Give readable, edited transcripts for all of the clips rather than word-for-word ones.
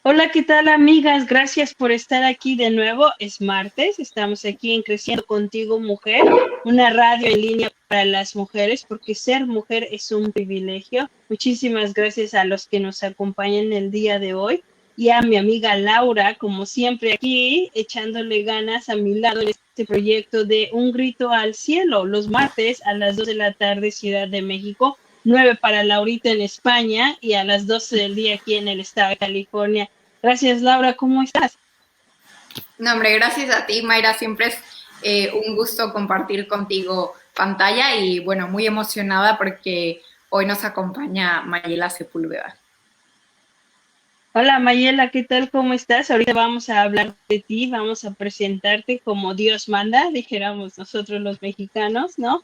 Hola, ¿qué tal amigas? Gracias por estar aquí de nuevo. Es martes, estamos aquí en Creciendo Contigo Mujer, una radio en línea para las mujeres, porque ser mujer es un privilegio. Muchísimas gracias a los que nos acompañan el día de hoy y a mi amiga Laura, como siempre aquí, echándole ganas a mi lado en este proyecto de Un Grito al Cielo, los martes a las 2 de la tarde, Ciudad de México. 9 para Laurita en España y a las 12 del día aquí en el estado de California. Gracias, Laura, ¿cómo estás? No, hombre, gracias a ti, Mayra. Siempre es un gusto compartir contigo pantalla y bueno, muy emocionada porque hoy nos acompaña Mayela Sepúlveda. Hola, Mayela, ¿qué tal? ¿Cómo estás? Ahorita vamos a hablar de ti, vamos a presentarte como Dios manda, dijéramos nosotros los mexicanos, ¿no?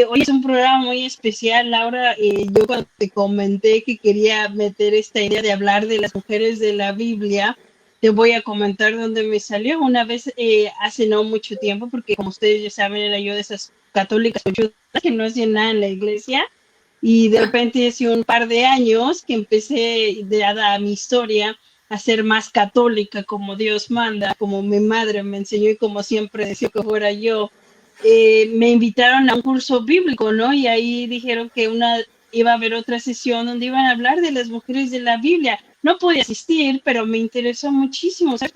Hoy es un programa muy especial, Laura. Yo cuando te comenté que quería meter esta idea de hablar de las mujeres de la Biblia, te voy a comentar dónde me salió. Una vez, hace no mucho tiempo, porque como ustedes ya saben, era yo de esas católicas que no hacían nada en la iglesia. Y de repente hace un par de años que empecé, dada mi historia, a ser más católica como Dios manda, como mi madre me enseñó y como siempre decía que fuera yo. Me invitaron a un curso bíblico, ¿no? Y ahí dijeron que iba a haber otra sesión donde iban a hablar de las mujeres de la Biblia. No pude asistir, pero me interesó muchísimo, ¿sabes?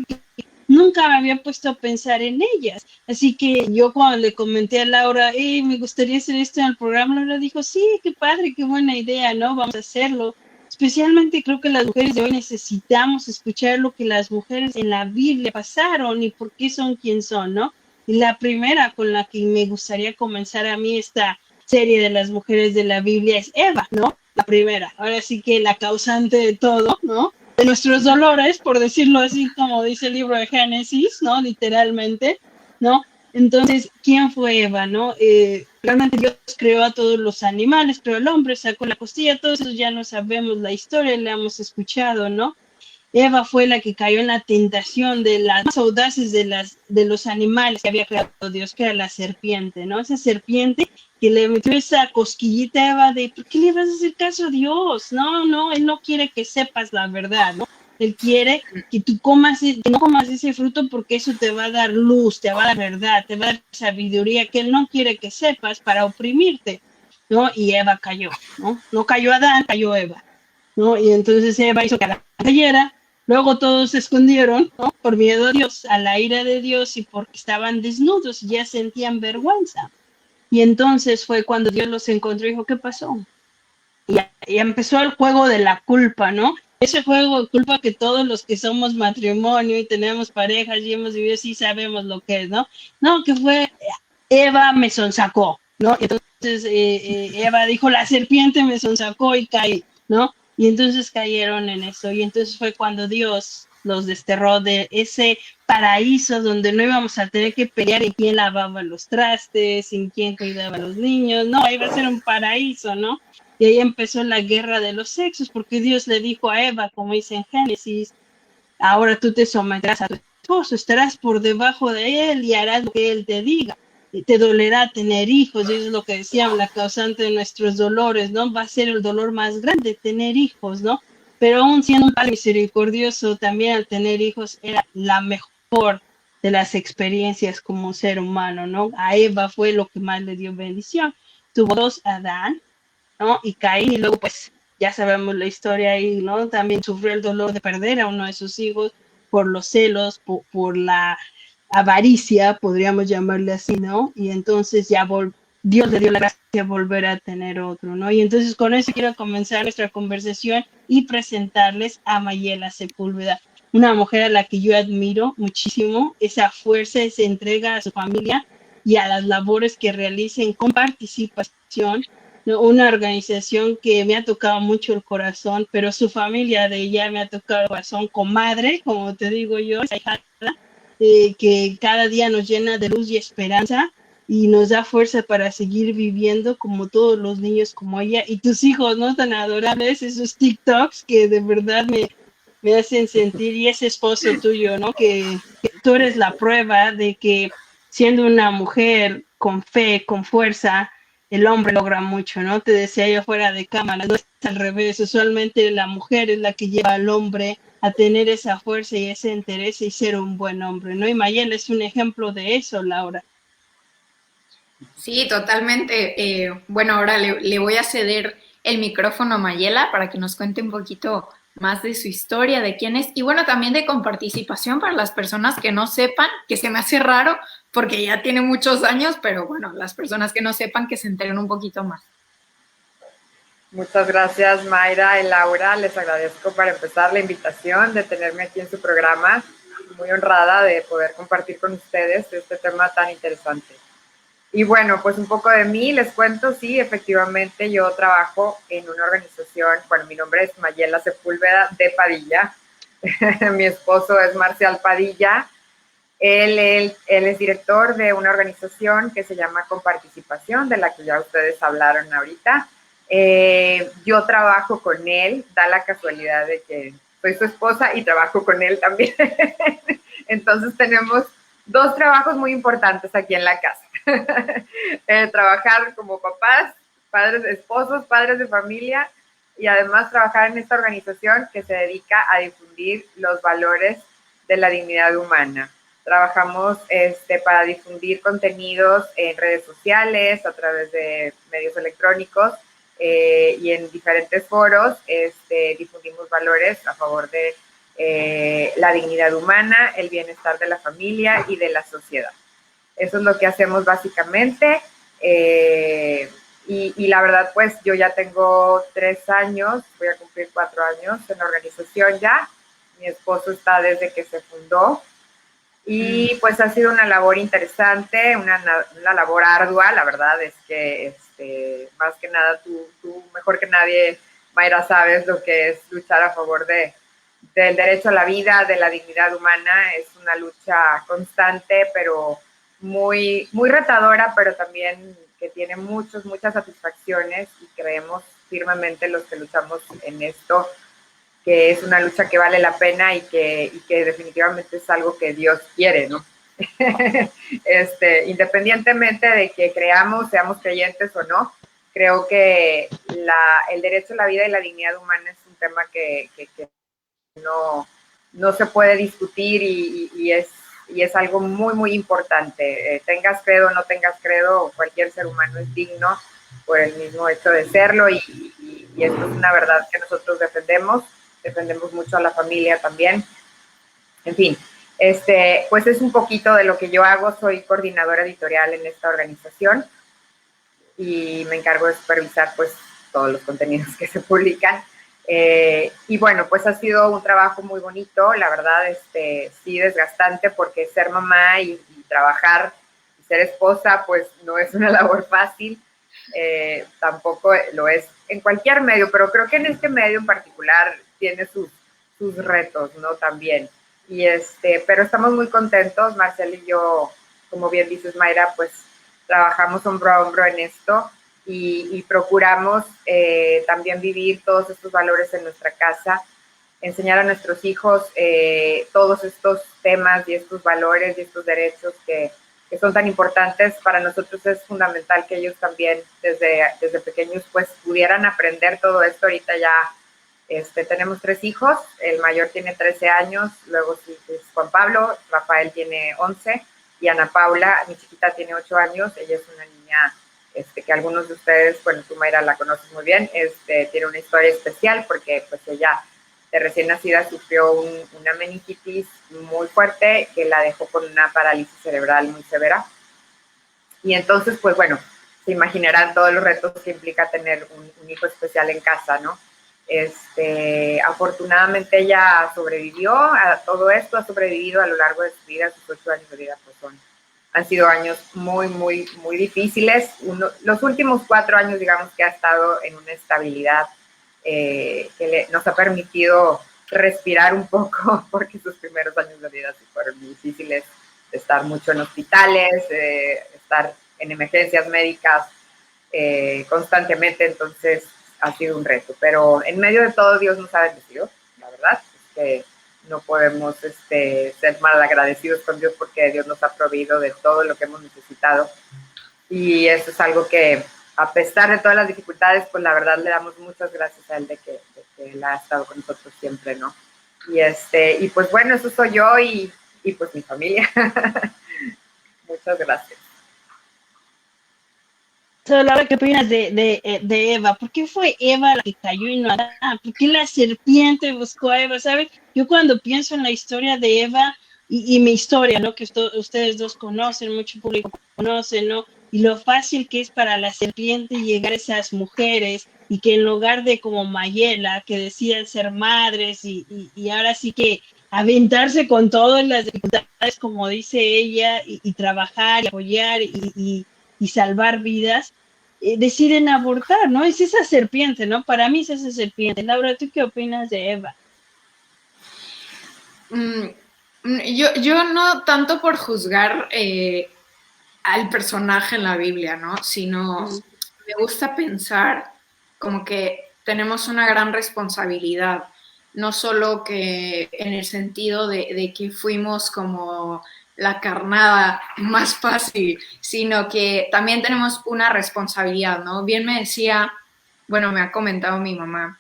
Nunca me había puesto a pensar en ellas. Así que yo cuando le comenté a Laura, me gustaría hacer esto en el programa, Laura dijo, sí, qué padre, qué buena idea, ¿no? Vamos a hacerlo. Especialmente creo que las mujeres de hoy necesitamos escuchar lo que las mujeres en la Biblia pasaron y por qué son quien son, ¿no? Y la primera con la que me gustaría comenzar a mí esta serie de las mujeres de la Biblia es Eva, ¿no? La primera. Ahora sí que la causante de todo, ¿no? De nuestros dolores, por decirlo así, como dice el libro de Génesis, ¿no? Literalmente, ¿no? Entonces, ¿quién fue Eva, no? Realmente Dios creó a todos los animales, creó al hombre, sacó la costilla, todos eso ya no sabemos la historia, la hemos escuchado, ¿no? Eva fue la que cayó en la tentación de las más audaces de los animales que había creado Dios, que era la serpiente, ¿no? Esa serpiente que le metió esa cosquillita a Eva de, ¿por qué le vas a hacer caso a Dios? No, no, Él no quiere que sepas la verdad, ¿no? Él quiere que tú que no comas ese fruto porque eso te va a dar luz, te va a dar verdad, te va a dar sabiduría que Él no quiere que sepas para oprimirte, ¿no? Y Eva cayó, ¿no? No cayó Adán, cayó Eva, ¿no? Y entonces Eva hizo que Adán cayera. Luego todos se escondieron, ¿no? Por miedo a Dios, a la ira de Dios y porque estaban desnudos y ya sentían vergüenza. Y entonces fue cuando Dios los encontró y dijo, ¿qué pasó? Y empezó el juego de la culpa, ¿no? Ese juego de culpa que todos los que somos matrimonio y tenemos parejas y hemos vivido, sí sabemos lo que es, ¿no? No, que fue Eva me sonsacó, ¿no? Entonces Eva dijo, la serpiente me sonsacó y caí, ¿no? Y entonces cayeron en eso. Y entonces fue cuando Dios los desterró de ese paraíso donde no íbamos a tener que pelear en quién lavaba los trastes, en quién cuidaba a los niños, no, iba a ser un paraíso, ¿no? Y ahí empezó la guerra de los sexos, porque Dios le dijo a Eva, como dice en Génesis, ahora tú te someterás a tu esposo, estarás por debajo de él y harás lo que él te diga. Y te dolerá tener hijos, y eso es lo que decíamos, la causante de nuestros dolores, ¿no? Va a ser el dolor más grande tener hijos, ¿no? Pero aún siendo un padre misericordioso, también al tener hijos era la mejor de las experiencias como ser humano, ¿no? A Eva fue lo que más le dio bendición. Tuvo dos Adán, ¿no? Y Caín, y luego pues ya sabemos la historia ahí, ¿no? También sufrió el dolor de perder a uno de sus hijos por los celos, por la avaricia, podríamos llamarle así, ¿no? Y entonces ya Dios le dio la gracia de volver a tener otro, ¿no? Y entonces con eso quiero comenzar nuestra conversación y presentarles a Mayela Sepúlveda, una mujer a la que yo admiro muchísimo, esa fuerza, esa entrega a su familia y a las labores que realicen con participación, ¿no? Una organización que me ha tocado mucho el corazón, pero su familia de ella me ha tocado el corazón, comadre, como te digo yo, esa hija, que cada día nos llena de luz y esperanza y nos da fuerza para seguir viviendo como todos los niños como ella y tus hijos, ¿no? Tan adorables, esos TikToks que de verdad me hacen sentir, y ese esposo tuyo, ¿no? Que tú eres la prueba de que siendo una mujer con fe, con fuerza, el hombre logra mucho, ¿no? Te decía yo fuera de cámara, no es al revés, usualmente la mujer es la que lleva al hombre a tener esa fuerza y ese interés y ser un buen hombre, ¿no? Y Mayel es un ejemplo de eso, Laura. Sí, totalmente. Bueno, ahora le voy a ceder el micrófono a Mayela para que nos cuente un poquito más de su historia, de quién es, y bueno, también de comparticipación para las personas que no sepan, que se me hace raro porque ya tiene muchos años, pero bueno, las personas que no sepan que se enteren un poquito más. Muchas gracias, Mayra y Laura. Les agradezco para empezar la invitación de tenerme aquí en su programa. Muy honrada de poder compartir con ustedes este tema tan interesante. Y bueno, pues un poco de mí, les cuento, sí, efectivamente yo trabajo en una organización, bueno, mi nombre es Mayela Sepúlveda de Padilla, mi esposo es Marcial Padilla, él es director de una organización que se llama Comparticipación, de la que ya ustedes hablaron ahorita. Yo trabajo con él, da la casualidad de que soy su esposa y trabajo con él también. Entonces tenemos dos trabajos muy importantes aquí en la casa. Trabajar como papás, padres, esposos, padres de familia y además trabajar en esta organización que se dedica a difundir los valores de la dignidad humana. Trabajamos para difundir contenidos en redes sociales, a través de medios electrónicos y en diferentes foros. Difundimos valores a favor de la dignidad humana, el bienestar de la familia y de la sociedad. Eso es lo que hacemos básicamente. Y la verdad, pues yo ya tengo 3 años, voy a cumplir 4 años en la organización ya. Mi esposo está desde que se fundó. Y pues ha sido una labor interesante, una labor ardua. La verdad es que más que nada tú mejor que nadie, Mayra, sabes lo que es luchar a favor del derecho a la vida, de la dignidad humana. Es una lucha constante, pero muy, muy retadora, pero también que tiene muchas satisfacciones, y creemos firmemente los que luchamos en esto que es una lucha que vale la pena y que definitivamente es algo que Dios quiere, ¿no? Independientemente de que creamos, seamos creyentes o no, creo que el derecho a la vida y la dignidad humana es un tema que no se puede discutir y es algo muy, muy importante. Tengas credo o no tengas credo, cualquier ser humano es digno por el mismo hecho de serlo, y esto es una verdad que nosotros defendemos mucho a la familia también. En fin, pues es un poquito de lo que yo hago. Soy coordinadora editorial en esta organización y me encargo de supervisar pues todos los contenidos que se publican. Y bueno, pues ha sido un trabajo muy bonito, la verdad, sí desgastante, porque ser mamá y trabajar y ser esposa, pues no es una labor fácil. Tampoco lo es en cualquier medio, pero creo que en este medio en particular tiene sus retos, ¿no? También. Y pero estamos muy contentos, Marcel y yo, como bien dices, Mayra, pues trabajamos hombro a hombro en esto y procuramos también vivir todos estos valores en nuestra casa, enseñar a nuestros hijos todos estos temas y estos valores y estos derechos que son tan importantes. Para nosotros es fundamental que ellos también desde pequeños pues pudieran aprender todo esto. Ahorita ya tenemos 3 hijos, el mayor tiene 13 años, luego sí, es Juan Pablo, Rafael tiene 11 y Ana Paula, mi chiquita, tiene 8 años. Ella es una niña que algunos de ustedes, bueno, tú, Mayra, la conoces muy bien. Tiene una historia especial porque pues ella de recién nacida sufrió una meningitis muy fuerte que la dejó con una parálisis cerebral muy severa. Y entonces, pues bueno, se imaginarán todos los retos que implica tener un hijo especial en casa, ¿no? Afortunadamente ella sobrevivió a todo esto, ha sobrevivido a lo largo de su vida. Sus 8 años de vida pues han sido años muy, muy, muy difíciles. Los últimos 4 años, digamos, que ha estado en una estabilidad que nos ha permitido respirar un poco, porque sus primeros años de vida sí fueron muy difíciles, de estar mucho en hospitales, estar en emergencias médicas constantemente. Entonces ha sido un reto, pero en medio de todo Dios nos ha bendecido. La verdad es que no podemos ser mal agradecidos con Dios, porque Dios nos ha proveído de todo lo que hemos necesitado, y eso es algo que a pesar de todas las dificultades, pues la verdad le damos muchas gracias a él de que él ha estado con nosotros siempre, ¿no? Y pues bueno, eso soy yo y pues mi familia. Muchas gracias. Laura, ¿qué opinas de Eva? ¿Por qué fue Eva la que cayó y no Adán? ¿Por qué la serpiente buscó a Eva? ¿Sabes? Yo cuando pienso en la historia de Eva y mi historia, ¿no? Que ustedes dos conocen, mucho público conoce, ¿no? Y lo fácil que es para la serpiente llegar a esas mujeres y que en lugar de como Mayela, que decían ser madres y ahora sí que aventarse con todas las dificultades, como dice ella, y trabajar y apoyar y salvar vidas, deciden abortar, ¿no? Es esa serpiente, ¿no? Para mí es esa serpiente. Laura, ¿tú qué opinas de Eva? Yo no tanto por juzgar al personaje en la Biblia, ¿no? Sino me gusta pensar como que tenemos una gran responsabilidad, no solo que en el sentido de que fuimos como la carnada más fácil, sino que también tenemos una responsabilidad, ¿no? Bien me decía, bueno, me ha comentado mi mamá,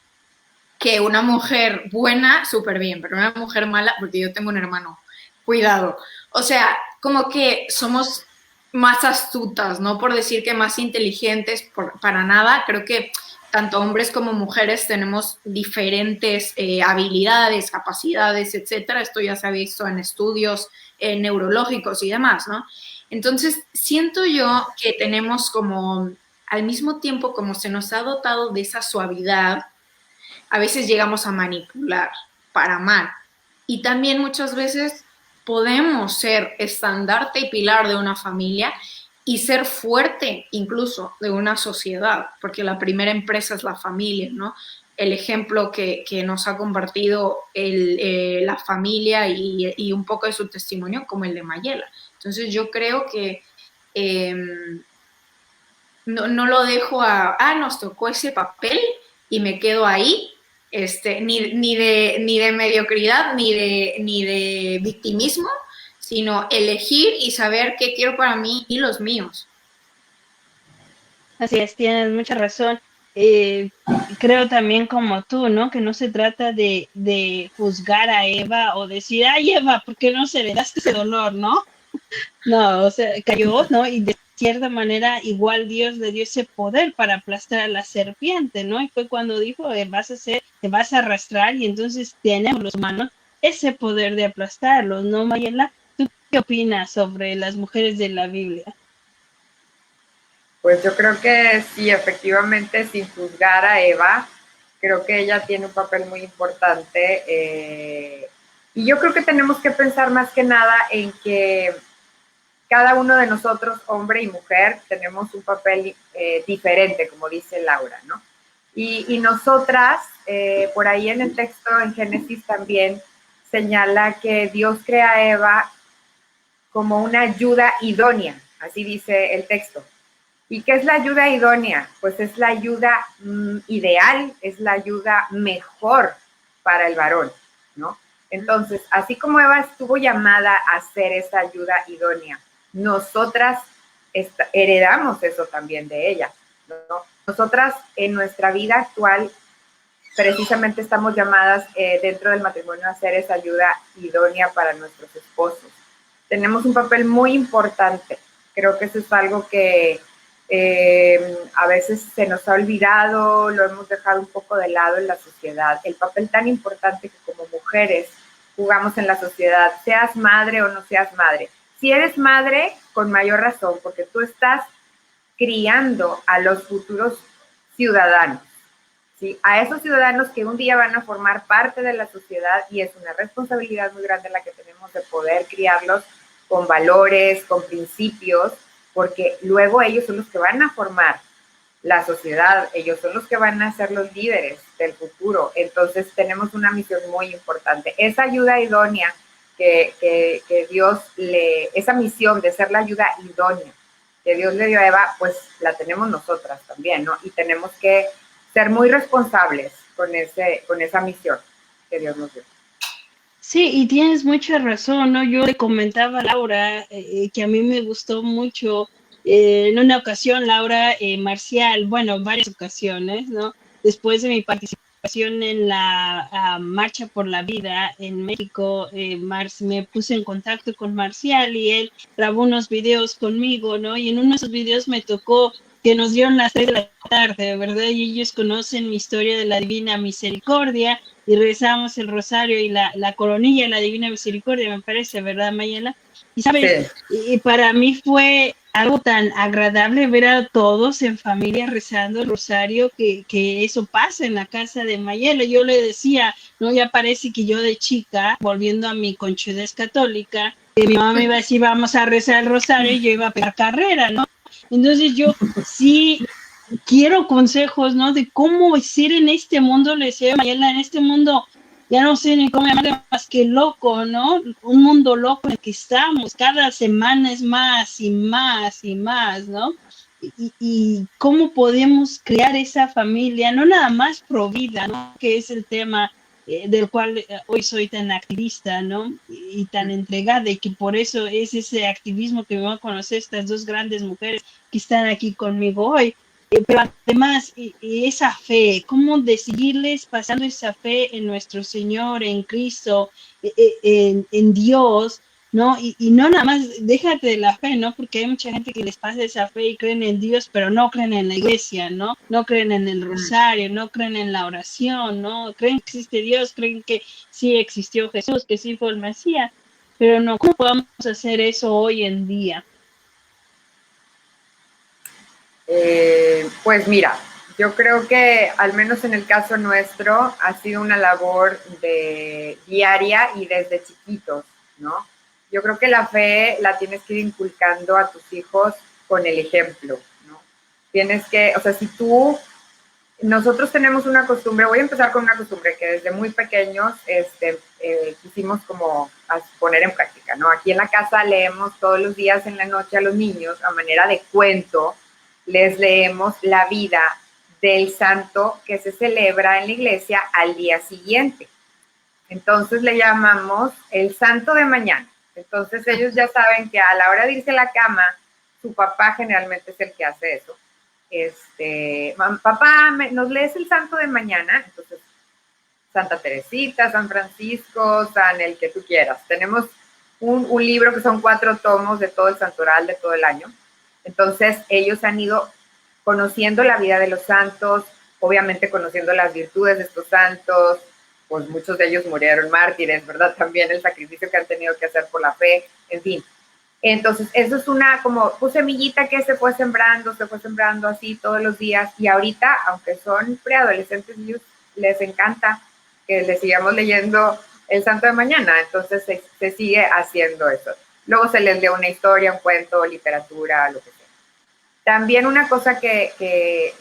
que una mujer buena, súper bien, pero una mujer mala, porque yo tengo un hermano, cuidado. O sea, como que somos más astutas, no por decir que más inteligentes, para nada, creo que tanto hombres como mujeres tenemos diferentes habilidades, capacidades, etcétera. Esto ya se ha visto en estudios neurológicos y demás, ¿no? Entonces, siento yo que tenemos como, al mismo tiempo, como se nos ha dotado de esa suavidad, a veces llegamos a manipular para mal. Y también muchas veces podemos ser estandarte y pilar de una familia y ser fuerte incluso de una sociedad, porque la primera empresa es la familia, ¿no? El ejemplo que nos ha compartido la familia y un poco de su testimonio, como el de Mayela. Entonces yo creo que no lo dejo nos tocó ese papel y me quedo ahí, ni de mediocridad, ni de victimismo, sino elegir y saber qué quiero para mí y los míos. Así es, tienes mucha razón. Creo también como tú, ¿no? Que no se trata de juzgar a Eva o decir, ay, Eva, ¿por qué no se le das ese dolor, no? No, o sea, cayó, ¿no? Y de cierta manera igual Dios le dio ese poder para aplastar a la serpiente, ¿no? Y fue cuando dijo, te vas a arrastrar y entonces tenemos los humanos ese poder de aplastarlos, ¿no, Mayela? ¿Tú qué opinas sobre las mujeres de la Biblia? Pues yo creo que sí, efectivamente, sin juzgar a Eva, creo que ella tiene un papel muy importante. Y yo creo que tenemos que pensar más que nada en que cada uno de nosotros, hombre y mujer, tenemos un papel diferente, como dice Laura, ¿no? Y nosotras, por ahí en el texto en Génesis también señala que Dios crea a Eva como una ayuda idónea, así dice el texto. ¿Y qué es la ayuda idónea? Pues es la ayuda ideal, es la ayuda mejor para el varón, ¿no? Entonces, así como Eva estuvo llamada a ser esa ayuda idónea, nosotras heredamos eso también de ella, ¿no? Nosotras en nuestra vida actual precisamente estamos llamadas dentro del matrimonio a ser esa ayuda idónea para nuestros esposos. Tenemos un papel muy importante. Creo que eso es algo que a veces se nos ha olvidado, lo hemos dejado un poco de lado en la sociedad. El papel tan importante que como mujeres jugamos en la sociedad, seas madre o no seas madre. Si eres madre, con mayor razón, porque tú estás criando a los futuros ciudadanos, ¿sí? A esos ciudadanos que un día van a formar parte de la sociedad y es una responsabilidad muy grande la que tenemos de poder criarlos con valores, con principios, porque luego ellos son los que van a formar la sociedad, ellos son los que van a ser los líderes del futuro. Entonces tenemos una misión muy importante. Esa ayuda idónea que Dios esa misión de ser la ayuda idónea que Dios le dio a Eva, pues la tenemos nosotras también, ¿no? Y tenemos que ser muy responsables con esa misión que Dios nos dio. Sí, y tienes mucha razón, ¿no? Yo le comentaba a Laura que a mí me gustó mucho En una ocasión, Laura Marcial, bueno, varias ocasiones, ¿no? Después de mi participación en la Marcha por la Vida en México, me puse en contacto con Marcial y él grabó unos videos conmigo, ¿no? Y en uno de esos videos me tocó que nos dieron las 3 de la tarde, ¿verdad? Y ellos conocen mi historia de la Divina Misericordia y rezamos el rosario y la coronilla de la Divina Misericordia, me parece, ¿verdad, Mayela? Y sabes, y para mí fue algo tan agradable ver a todos en familia rezando el rosario, que eso pasa en la casa de Mayela. Yo le decía, no, ya parece que yo de chica, volviendo a mi conchudez católica, que mi mamá me iba a decir, vamos a rezar el rosario, y yo iba a pegar carrera, ¿no? Entonces yo sí quiero consejos, ¿no? De cómo ser en este mundo, le decía a Mayela, en este mundo ya no sé ni cómo llamarle más que loco, ¿no? Un mundo loco en el que estamos, cada semana es más y más y más, ¿no? Y cómo podemos crear esa familia, no nada más pro vida, ¿no? Que es el tema del cual hoy soy tan activista, ¿no? Y tan entregada, y que por eso es ese activismo que me van a conocer estas dos grandes mujeres que están aquí conmigo hoy. Pero además, y esa fe, cómo de seguirles pasando esa fe en nuestro Señor, en Cristo, en Dios, ¿no? Y no nada más, déjate de la fe, ¿no? Porque hay mucha gente que les pasa esa fe y creen en Dios, pero no creen en la iglesia, ¿no? No creen en el rosario, no creen en la oración, ¿no? Creen que existe Dios, creen que sí existió Jesús, que sí fue el Mesías, pero no, ¿cómo podemos hacer eso hoy en día? Pues mira, yo creo que al menos en el caso nuestro ha sido una labor de diaria y desde chiquitos, ¿no? Yo creo que la fe la tienes que ir inculcando a tus hijos con el ejemplo, ¿no? Tienes que, o sea, si tú, nosotros tenemos una costumbre, voy a empezar con una costumbre que desde muy pequeños quisimos como poner en práctica, ¿no? Aquí en la casa leemos todos los días en la noche a los niños a manera de cuento, les leemos la vida del santo que se celebra en la iglesia al día siguiente. Entonces le llamamos el santo de mañana. Entonces ellos ya saben que a la hora de irse a la cama, su papá generalmente es el que hace eso. Papá, ¿nos lees el santo de mañana? Entonces, Santa Teresita, San Francisco, San el que tú quieras. Tenemos un libro que son 4 tomos de todo el santoral de todo el año. Entonces, ellos han ido conociendo la vida de los santos, obviamente conociendo las virtudes de estos santos, pues muchos de ellos murieron mártires, ¿verdad? También el sacrificio que han tenido que hacer por la fe, en fin. Entonces, eso es una como pues, semillita que se fue sembrando así todos los días, y ahorita, aunque son preadolescentes, ellos les encanta que les sigamos leyendo el santo de mañana, entonces se sigue haciendo eso. Luego se les lee una historia, un cuento, literatura, lo que sea. También una cosa que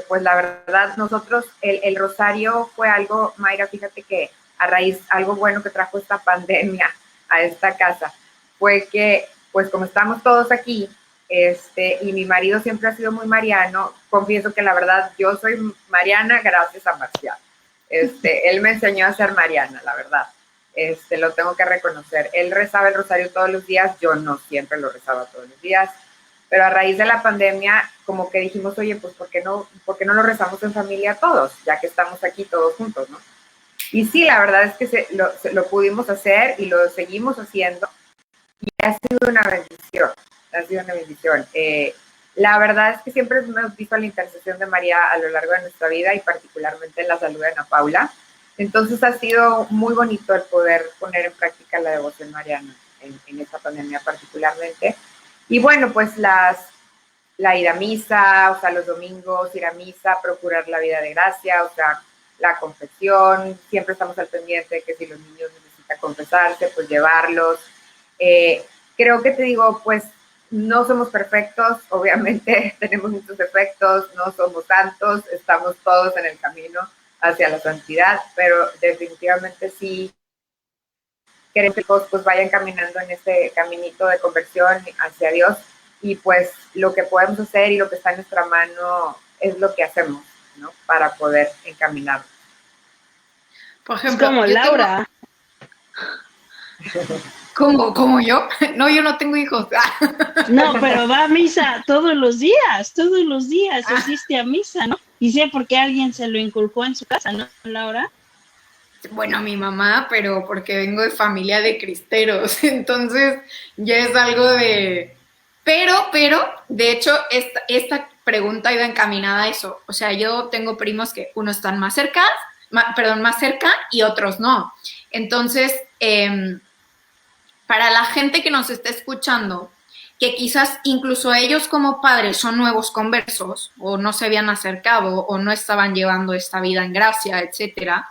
pues la verdad, nosotros, el rosario fue algo, Mayra, fíjate que a raíz, algo bueno que trajo esta pandemia a esta casa, fue que, pues como estamos todos aquí, y mi marido siempre ha sido muy mariano, confieso que la verdad, yo soy mariana gracias a Marcial. Él me enseñó a ser mariana, la verdad. Lo tengo que reconocer. Él rezaba el rosario todos los días, yo no siempre lo rezaba todos los días, pero a raíz de la pandemia, como que dijimos, oye, pues, ¿por qué no lo rezamos en familia todos? Ya que estamos aquí todos juntos, ¿no? Y sí, la verdad es que lo pudimos hacer y lo seguimos haciendo. Y ha sido una bendición, ha sido una bendición. La verdad es que siempre hemos visto la intercesión de María a lo largo de nuestra vida, y particularmente en la salud de Ana Paula. Entonces ha sido muy bonito el poder poner en práctica la devoción mariana en esta pandemia particularmente. Y bueno, pues la ir a misa, o sea, los domingos ir a misa, procurar la vida de gracia, o sea, la confesión, siempre estamos al pendiente de que si los niños necesitan confesarse, pues llevarlos. Creo que te digo, pues no somos perfectos, obviamente tenemos muchos defectos, no somos santos, estamos todos en el camino hacia la santidad, pero definitivamente sí queremos que todos pues vayan caminando en este caminito de conversión hacia Dios, y pues lo que podemos hacer y lo que está en nuestra mano es lo que hacemos, ¿no? Para poder encaminarnos. Por ejemplo, es como Laura. ¿Como yo? No, yo no tengo hijos. No, pero va a misa todos los días asiste a misa, ¿no? Y sé por qué alguien se lo inculcó en su casa, ¿no, Laura? Bueno, mi mamá, pero porque vengo de familia de cristeros, entonces ya es algo de... Pero, de hecho, esta pregunta iba encaminada a eso. O sea, yo tengo primos que unos están más cerca, más cerca y otros no. Entonces, para la gente que nos está escuchando, que quizás incluso ellos como padres son nuevos conversos, o no se habían acercado, o no estaban llevando esta vida en gracia, etcétera,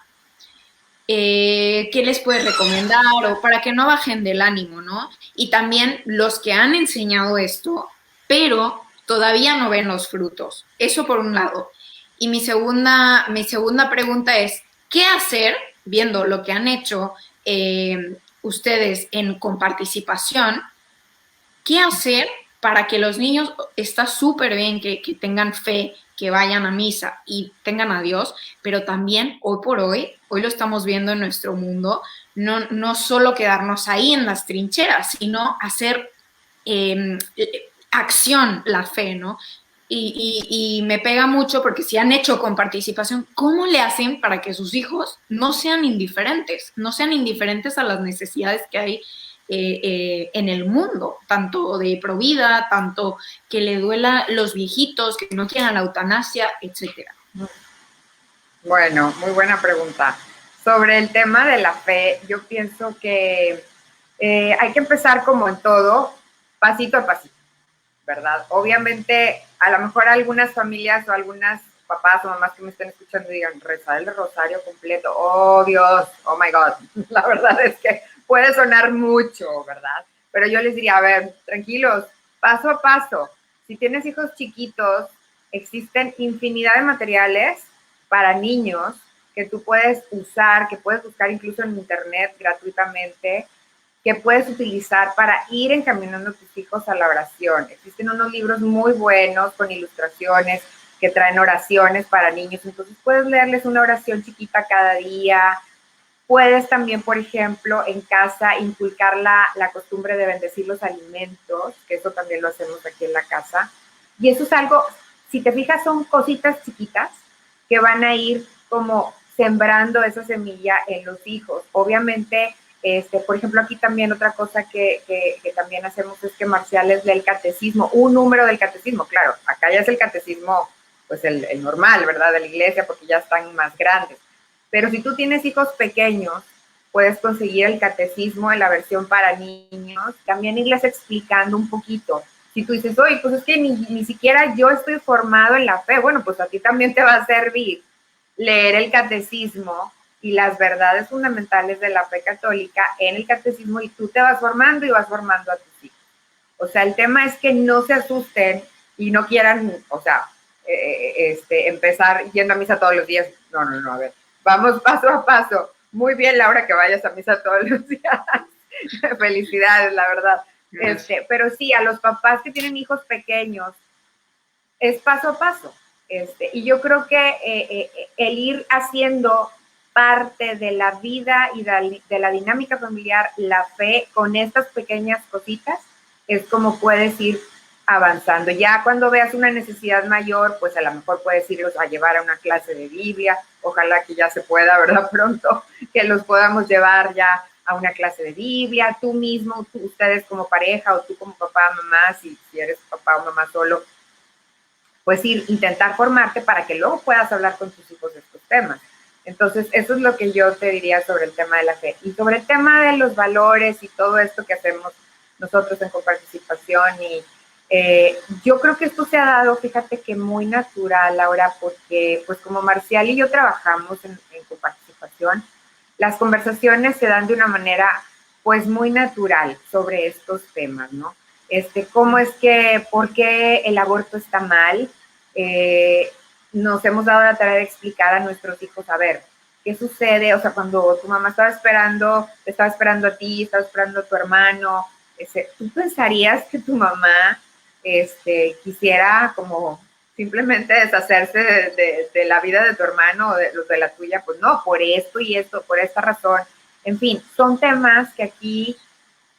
qué les puedes recomendar o para que no bajen del ánimo, ¿no? Y también los que han enseñado esto, pero todavía no ven los frutos. Eso por un lado. Y mi segunda pregunta es, ¿qué hacer, viendo lo que han hecho ustedes con participación, qué hacer para que los niños, está súper bien que tengan fe, que vayan a misa y tengan a Dios, pero también hoy por hoy lo estamos viendo en nuestro mundo, no solo quedarnos ahí en las trincheras, sino hacer acción la fe, ¿no? Y me pega mucho porque si han hecho con participación, ¿cómo le hacen para que sus hijos no sean indiferentes a las necesidades que hay en el mundo, tanto de provida, tanto que le duela los viejitos, que no quieran la eutanasia, etcétera? Bueno, muy buena pregunta. Sobre el tema de la fe, yo pienso que hay que empezar como en todo, pasito a pasito, ¿verdad? Obviamente, a lo mejor algunas familias o algunas papás o mamás que me estén escuchando digan, rezar el rosario completo, oh Dios, oh my God, la verdad es que puede sonar mucho, ¿verdad? Pero yo les diría, a ver, tranquilos, paso a paso. Si tienes hijos chiquitos, existen infinidad de materiales para niños que tú puedes usar, que puedes buscar incluso en internet gratuitamente, que puedes utilizar para ir encaminando a tus hijos a la oración. Existen unos libros muy buenos con ilustraciones que traen oraciones para niños, entonces puedes leerles una oración chiquita cada día. Puedes también, por ejemplo, en casa inculcar la costumbre de bendecir los alimentos, que eso también lo hacemos aquí en la casa. Y eso es algo, si te fijas, son cositas chiquitas que van a ir como sembrando esa semilla en los hijos. Obviamente, por ejemplo, aquí también otra cosa que también hacemos es que Marcial les lee el catecismo, un número del catecismo. Claro, acá ya es el catecismo, pues el normal, ¿verdad? De la iglesia, porque ya están más grandes. Pero si tú tienes hijos pequeños, puedes conseguir el catecismo en la versión para niños, también irles explicando un poquito. Si tú dices, oye, pues es que ni siquiera yo estoy formado en la fe, bueno, pues a ti también te va a servir leer el catecismo y las verdades fundamentales de la fe católica en el catecismo, y tú te vas formando y vas formando a tus hijos. O sea, el tema es que no se asusten y no quieran, o sea, empezar yendo a misa todos los días. No, a ver, vamos paso a paso. Muy bien, Laura, que vayas a misa todos los días. Felicidades, la verdad. Pero sí, a los papás que tienen hijos pequeños, es paso a paso. Y yo creo que el ir haciendo parte de la vida y de la dinámica familiar, la fe, con estas pequeñas cositas, es como puedes ir avanzando. Ya cuando veas una necesidad mayor, pues a lo mejor puedes irlos a llevar a una clase de Biblia, ojalá que ya se pueda, ¿verdad? Pronto, que los podamos llevar ya a una clase de Biblia, tú mismo, ustedes como pareja o tú como papá, mamá, si eres papá o mamá solo, pues intentar formarte para que luego puedas hablar con tus hijos de estos temas. Entonces, eso es lo que yo te diría sobre el tema de la fe. Y sobre el tema de los valores y todo esto que hacemos nosotros en coparticipación, y yo creo que esto se ha dado, fíjate que muy natural, Laura, porque pues como Marcial y yo trabajamos en coparticipación, las conversaciones se dan de una manera pues muy natural sobre estos temas, ¿no? Cómo es que, por qué el aborto está mal. Nos hemos dado la tarea de explicar a nuestros hijos, a ver, ¿qué sucede? O sea, cuando tu mamá te estaba esperando a ti, estaba esperando a tu hermano, ¿tú pensarías que tu mamá quisiera como simplemente deshacerse de la vida de tu hermano o de la tuya? Pues no, por esto y esto, por esta razón. En fin, son temas que aquí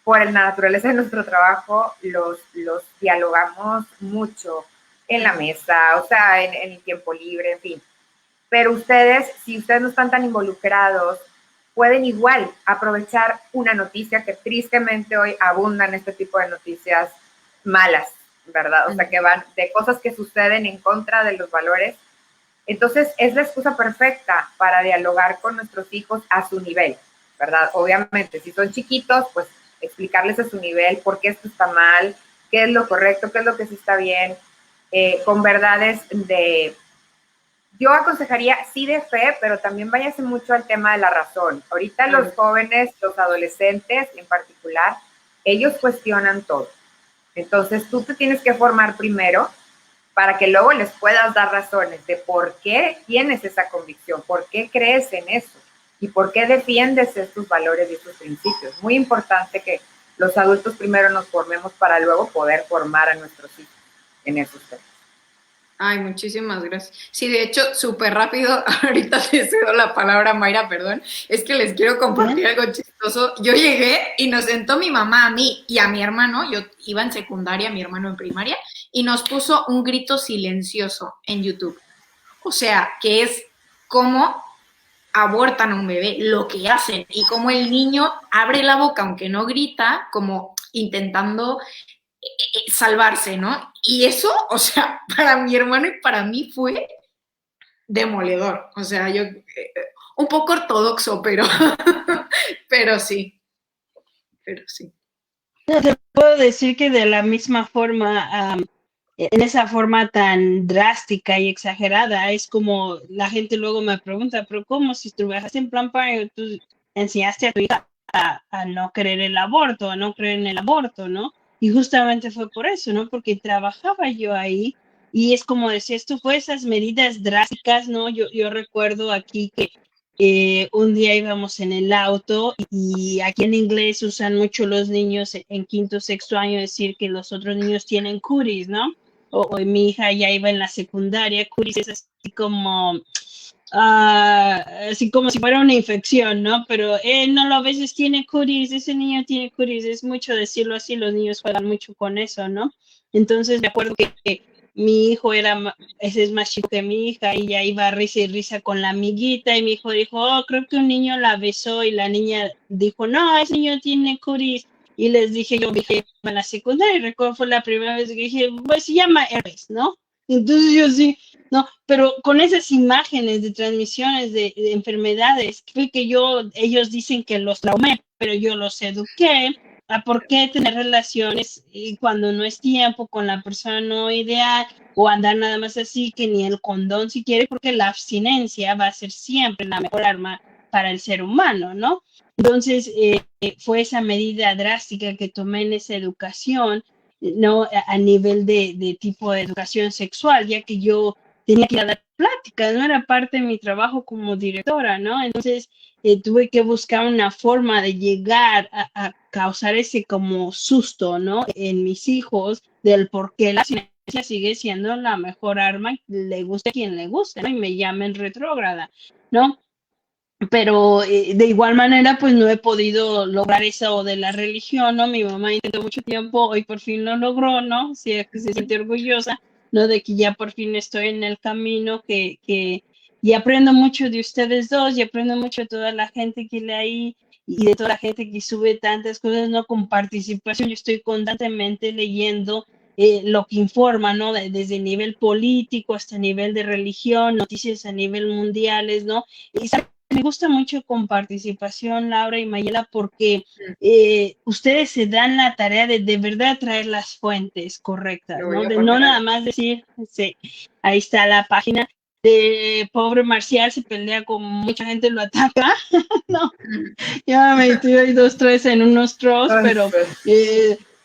por la naturaleza de nuestro trabajo, los dialogamos mucho en la mesa, o sea, en el tiempo libre, en fin. Pero ustedes, si ustedes no están tan involucrados, pueden igual aprovechar una noticia que tristemente hoy abundan este tipo de noticias malas, ¿verdad? O sea, que van de cosas que suceden en contra de los valores. Entonces, es la excusa perfecta para dialogar con nuestros hijos a su nivel, ¿verdad? Obviamente, si son chiquitos, pues explicarles a su nivel por qué esto está mal, qué es lo correcto, qué es lo que sí está bien, con verdades de... Yo aconsejaría sí de fe, pero también váyase mucho al tema de la razón. Ahorita los jóvenes, los adolescentes en particular, ellos cuestionan todo. Entonces tú te tienes que formar primero para que luego les puedas dar razones de por qué tienes esa convicción, por qué crees en eso y por qué defiendes estos valores y estos principios. Muy importante que los adultos primero nos formemos para luego poder formar a nuestros hijos en esos temas. Ay, muchísimas gracias. Sí, de hecho, súper rápido, ahorita te cedo la palabra, Mayra, perdón, es que les quiero compartir algo chistoso. Yo llegué y nos sentó mi mamá a mí y a mi hermano, yo iba en secundaria, mi hermano en primaria, y nos puso un grito silencioso en YouTube. O sea, que es cómo abortan a un bebé, lo que hacen, y cómo el niño abre la boca, aunque no grita, como intentando salvarse, ¿no? Y eso, o sea, para mi hermano y para mí fue demoledor. O sea, yo un poco ortodoxo, pero sí, pero sí. Te puedo decir que de la misma forma, en esa forma tan drástica y exagerada, es como la gente luego me pregunta, pero ¿cómo si trabajaste en Planned Parenthood, tú enseñaste a tu hija a no querer el aborto, a no creer en el aborto, ¿no? Y justamente fue por eso, ¿no? Porque trabajaba yo ahí y es como decía, esto fue esas medidas drásticas, ¿no? Yo recuerdo aquí que un día íbamos en el auto y aquí en inglés usan mucho los niños en quinto, sexto año decir que los otros niños tienen curis, ¿no? O mi hija ya iba en la secundaria, curis es así como si fuera una infección, ¿no? Pero no lo a veces tiene curis, ese niño tiene curis, es mucho decirlo así, los niños juegan mucho con eso, ¿no? Entonces me acuerdo que mi hijo ese es más chico que mi hija, y ya iba risa y risa con la amiguita, y mi hijo dijo, oh, creo que un niño la besó, y la niña dijo, no, ese niño tiene curis, y les dije, yo dije en la secundaria, y recuerdo fue la primera vez que dije, pues se llama herpes, ¿no? Entonces yo sí, no, pero con esas imágenes de transmisiones de enfermedades, fue que ellos dicen que los traumé, pero yo los eduqué a por qué tener relaciones y cuando no es tiempo con la persona no ideal o andar nada más así que ni el condón si quiere, porque la abstinencia va a ser siempre la mejor arma para el ser humano, ¿no? Entonces, fue esa medida drástica que tomé en esa educación, ¿no? A nivel de tipo de educación sexual, ya que yo tenía que ir a dar pláticas, no era parte de mi trabajo como directora, ¿no? Entonces, tuve que buscar una forma de llegar a causar ese como susto, ¿no? En mis hijos del por qué la ciencia sigue siendo la mejor arma, le guste a quien le guste, ¿no? Y me llamen retrógrada, ¿no? Pero de igual manera, pues no he podido lograr eso de la religión, ¿no? Mi mamá intentó mucho tiempo, hoy por fin lo logró, ¿no? Sí, se siente orgullosa, ¿no? De que ya por fin estoy en el camino, y aprendo mucho de ustedes dos, y aprendo mucho de toda la gente que lee ahí, y de toda la gente que sube tantas cosas, ¿no? Con participación, yo estoy constantemente leyendo lo que informa, ¿no? Desde el nivel político hasta el nivel de religión, noticias a nivel mundiales, ¿no? Y me gusta mucho con participación, Laura y Mayela, porque ustedes se dan la tarea de verdad traer las fuentes correctas, ¿no? De no nada más decir, sí, ahí está la página de pobre Marcial, se pelea con mucha gente, lo ataca, no, ya me metí ahí 2, 3 en unos trolls, pero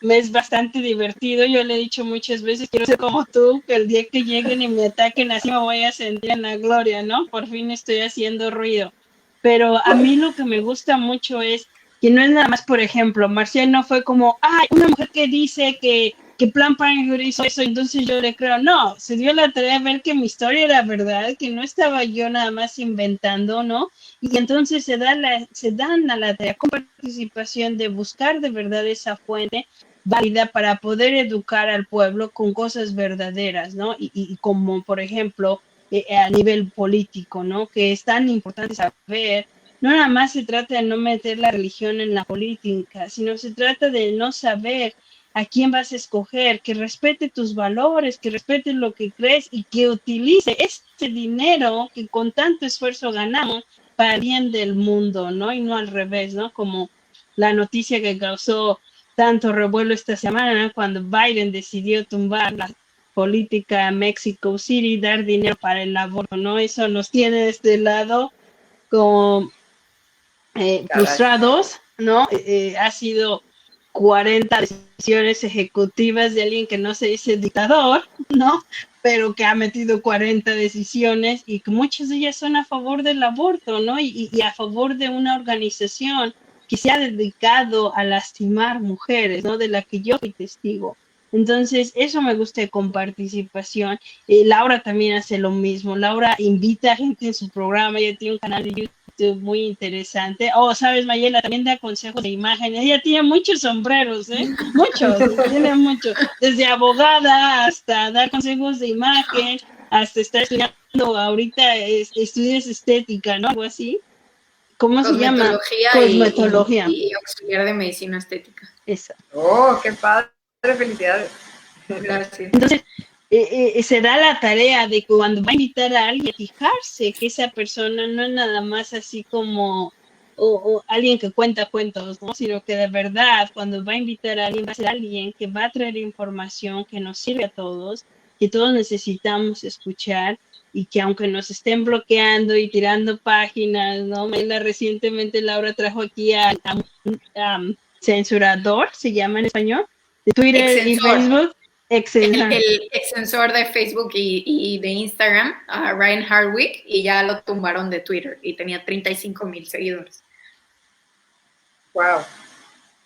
me es bastante divertido. Yo le he dicho muchas veces, quiero ser como tú, que el día que lleguen y me ataquen así me voy a sentir en la gloria, ¿no? Por fin estoy haciendo ruido. Pero a mí lo que me gusta mucho es que no es nada más, por ejemplo, Marcial no fue como, ay, una mujer que dice que que Planned Parenthood hizo eso, entonces yo le creo, no, se dio la tarea de ver que mi historia era verdad, que no estaba yo nada más inventando, ¿no? Y entonces se dan a la tarea con participación de buscar de verdad esa fuente válida para poder educar al pueblo con cosas verdaderas, ¿no? Y como, por ejemplo, a nivel político, ¿no? Que es tan importante saber, no nada más se trata de no meter la religión en la política, sino se trata de no saber a quién vas a escoger, que respete tus valores, que respete lo que crees y que utilice este dinero que con tanto esfuerzo ganamos para el bien del mundo, ¿no? Y no al revés, ¿no? Como la noticia que causó tanto revuelo esta semana, ¿no? Cuando Biden decidió tumbar la política Mexico City, dar dinero para el aborto, ¿no? Eso nos tiene de este lado como frustrados, ¿no? Ha sido 40 decisiones ejecutivas de alguien que no se dice dictador, ¿no? Pero que ha metido 40 decisiones y que muchas de ellas son a favor del aborto, ¿no? Y a favor de una organización que se ha dedicado a lastimar mujeres, ¿no? De la que yo fui testigo. Entonces, eso me gusta con participación. Laura también hace lo mismo. Laura invita a gente en su programa, ella tiene un canal de YouTube muy interesante. Oh, sabes, Mayela también da consejos de imagen. Ella tiene muchos sombreros, ¿eh? Muchos, tiene muchos. Desde abogada hasta dar consejos de imagen, hasta estar estudiando ahorita, estudios estética, ¿no? Algo así. ¿Cómo se llama? Cosmetología. Y auxiliar de medicina estética. Exacto. Oh, qué padre, felicidades. Gracias. Entonces, se da la tarea de que cuando va a invitar a alguien, fijarse que esa persona no es nada más así como o alguien que cuenta cuentos, ¿no? Sino que de verdad, cuando va a invitar a alguien, va a ser alguien que va a traer información que nos sirve a todos, que todos necesitamos escuchar y que aunque nos estén bloqueando y tirando páginas, ¿no? Recientemente Laura trajo aquí a censurador, se llama en español, de Twitter y Facebook. El extensor de Facebook y de Instagram, Ryan Hardwick, y ya lo tumbaron de Twitter y tenía 35,000 seguidores. Wow.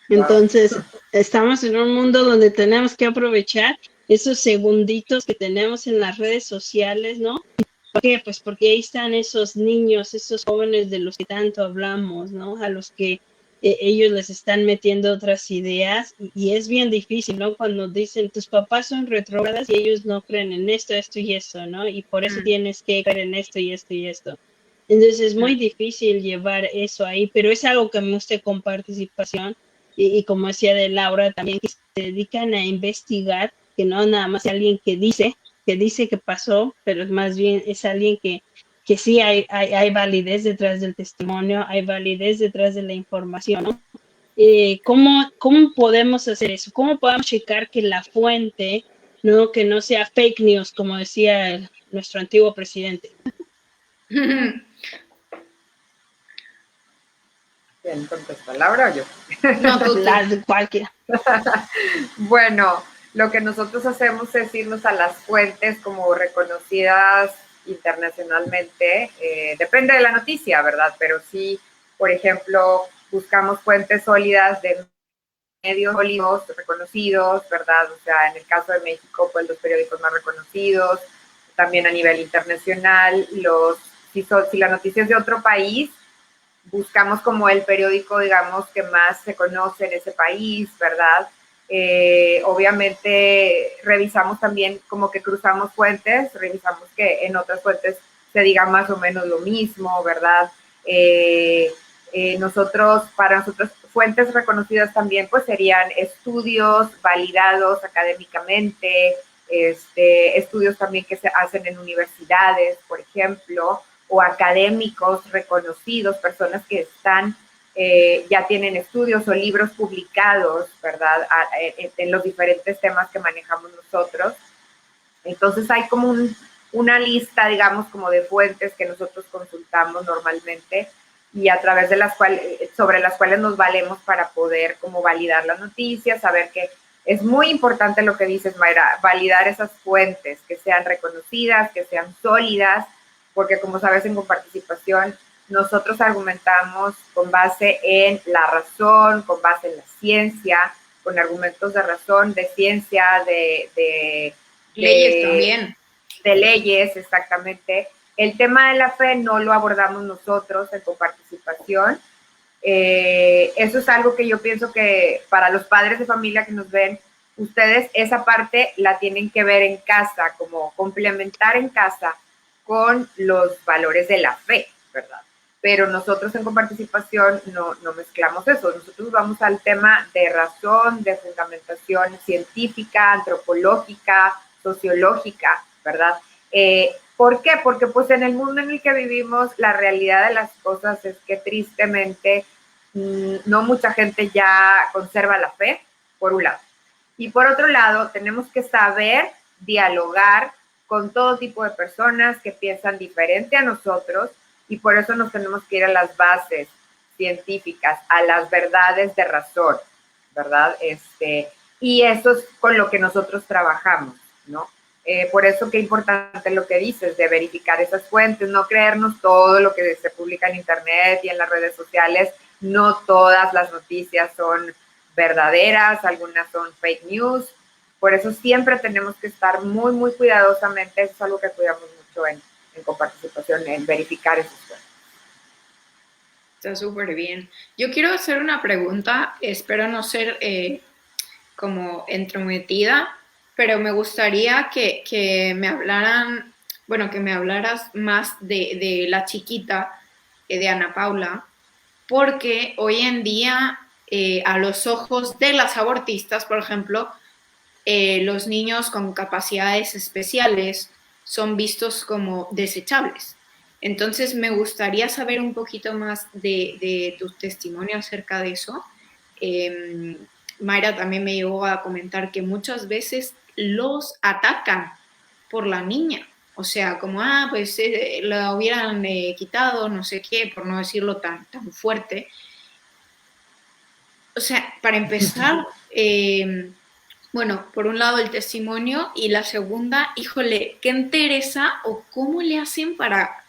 Entonces, estamos en un mundo donde tenemos que aprovechar esos segunditos que tenemos en las redes sociales, ¿no? ¿Por qué? Pues porque ahí están esos niños, esos jóvenes de los que tanto hablamos, ¿no? A los que ellos les están metiendo otras ideas y es bien difícil, ¿no? Cuando dicen tus papás son retrógradas y ellos no creen en esto, esto y eso, ¿no? Y por eso tienes que creer en esto y esto y esto. Entonces es muy difícil llevar eso ahí, pero es algo que me gusta con participación y como decía de Laura también, que se dedican a investigar, que no nada más es alguien que dice que pasó, pero más bien es alguien que sí hay validez detrás del testimonio, hay validez detrás de la información, ¿no? ¿Cómo podemos hacer eso? ¿Cómo podemos checar que la fuente, ¿no? Que no sea fake news, como decía nuestro antiguo presidente? ¿Quién contesta, Laura o yo? No, tú. Cualquiera. Bueno, lo que nosotros hacemos es irnos a las fuentes como reconocidas internacionalmente. Depende de la noticia, ¿verdad? Pero sí, por ejemplo, buscamos fuentes sólidas de medios sólidos, reconocidos, ¿verdad? O sea, en el caso de México, pues los periódicos más reconocidos, también a nivel internacional, si la noticia es de otro país, buscamos como el periódico, digamos, que más se conoce en ese país, ¿verdad? Obviamente revisamos también como que cruzamos fuentes, revisamos que en otras fuentes se diga más o menos lo mismo, ¿verdad? Para nosotros, fuentes reconocidas también pues serían estudios validados académicamente, estudios también que se hacen en universidades, por ejemplo, o académicos reconocidos, personas que ya tienen estudios o libros publicados, ¿verdad?, en los diferentes temas que manejamos nosotros. Entonces hay como una lista, digamos, como de fuentes que nosotros consultamos normalmente y a través de sobre las cuales nos valemos para poder como validar las noticias, saber que es muy importante lo que dices, Mayra, validar esas fuentes, que sean reconocidas, que sean sólidas, porque como sabes en Coparticipación nosotros argumentamos con base en la razón, con base en la ciencia, con argumentos de razón, de ciencia, de leyes también. De leyes, exactamente. El tema de la fe no lo abordamos nosotros en coparticipación. Eso es algo que yo pienso que para los padres de familia que nos ven, ustedes esa parte la tienen que ver en casa, como complementar en casa con los valores de la fe, ¿verdad? Pero nosotros en coparticipación no mezclamos eso. Nosotros vamos al tema de razón, de fundamentación científica, antropológica, sociológica, ¿verdad? ¿Por qué? Porque pues en el mundo en el que vivimos, la realidad de las cosas es que tristemente no mucha gente ya conserva la fe, por un lado. Y por otro lado, tenemos que saber dialogar con todo tipo de personas que piensan diferente a nosotros, y por eso nos tenemos que ir a las bases científicas, a las verdades de razón, ¿verdad? Y eso es con lo que nosotros trabajamos, ¿no? Por eso qué importante lo que dices, de verificar esas fuentes, no creernos todo lo que se publica en internet y en las redes sociales. No todas las noticias son verdaderas, algunas son fake news. Por eso siempre tenemos que estar muy, muy cuidadosamente. Eso es algo que cuidamos mucho en coparticipación, en verificar esas fuentes. Está súper bien. Yo quiero hacer una pregunta, espero no ser como entrometida, pero me gustaría que me hablaran, bueno, que me hablaras más de la chiquita, de Ana Paula, porque hoy en día, a los ojos de las abortistas, por ejemplo, los niños con capacidades especiales son vistos como desechables. Entonces, me gustaría saber un poquito más de tu testimonio acerca de eso. Mayra también me llegó a comentar que muchas veces los atacan por la niña. O sea, como, pues la hubieran quitado, no sé qué, por no decirlo tan fuerte. O sea, para empezar, bueno, por un lado el testimonio y la segunda, híjole, qué entereza o cómo le hacen para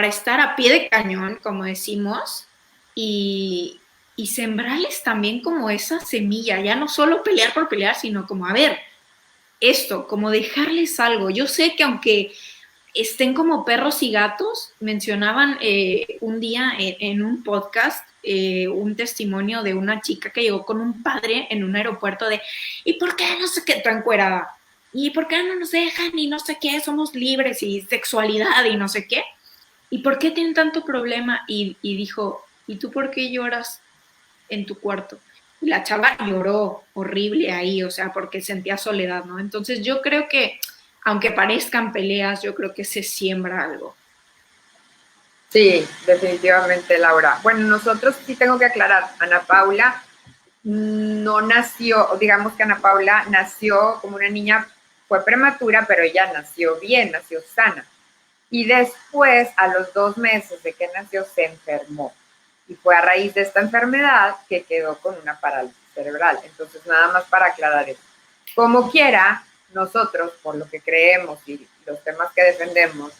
estar a pie de cañón, como decimos, y sembrarles también como esa semilla, ya no solo pelear por pelear, sino como, a ver, esto, como dejarles algo. Yo sé que aunque estén como perros y gatos, mencionaban un día en un podcast un testimonio de una chica que llegó con un padre en un aeropuerto de ¿y por qué no sé qué tan encuerada? ¿Y por qué no nos dejan? Y no sé qué, somos libres y sexualidad y no sé qué. ¿Y por qué tienen tanto problema? Y dijo, ¿y tú por qué lloras en tu cuarto? Y la chava lloró horrible ahí, o sea, porque sentía soledad, ¿no? Entonces yo creo que, aunque parezcan peleas, yo creo que se siembra algo. Sí, definitivamente, Laura. Bueno, nosotros sí tengo que aclarar, Ana Paula no nació, digamos que Ana Paula nació como una niña, fue prematura, pero ella nació bien, nació sana. Y después, a los 2 meses de que nació, se enfermó. Y fue a raíz de esta enfermedad que quedó con una parálisis cerebral. Entonces, nada más para aclarar eso. Como quiera, nosotros, por lo que creemos y los temas que defendemos,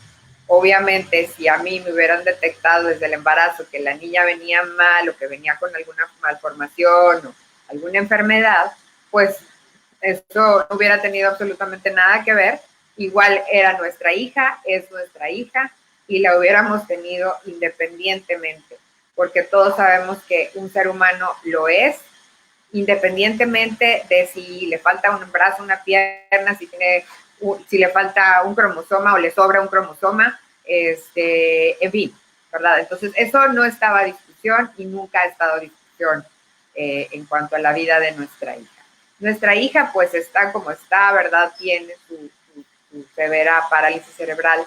obviamente, si a mí me hubieran detectado desde el embarazo que la niña venía mal o que venía con alguna malformación o alguna enfermedad, pues eso no hubiera tenido absolutamente nada que ver. Igual era nuestra hija, es nuestra hija, y la hubiéramos tenido independientemente, porque todos sabemos que un ser humano lo es, independientemente de si le falta un brazo, una pierna, si le falta un cromosoma o le sobra un cromosoma, en fin, ¿verdad? Entonces, eso no estaba a discusión y nunca ha estado a discusión en cuanto a la vida de nuestra hija. Nuestra hija, pues, está como está, ¿verdad? Tiene su severa parálisis cerebral.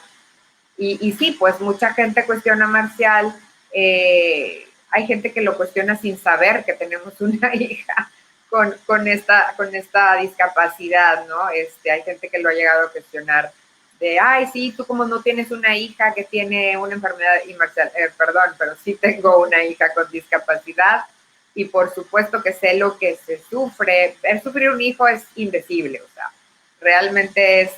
Y sí, pues, mucha gente cuestiona a Marcial. Hay gente que lo cuestiona sin saber que tenemos una hija con esta discapacidad, ¿no? Hay gente que lo ha llegado a cuestionar de, ay, sí, tú como no tienes una hija que tiene una enfermedad, y Marcial, perdón, pero sí tengo una hija con discapacidad y por supuesto que sé lo que se sufre. Ver sufrir un hijo es indecible, o sea, realmente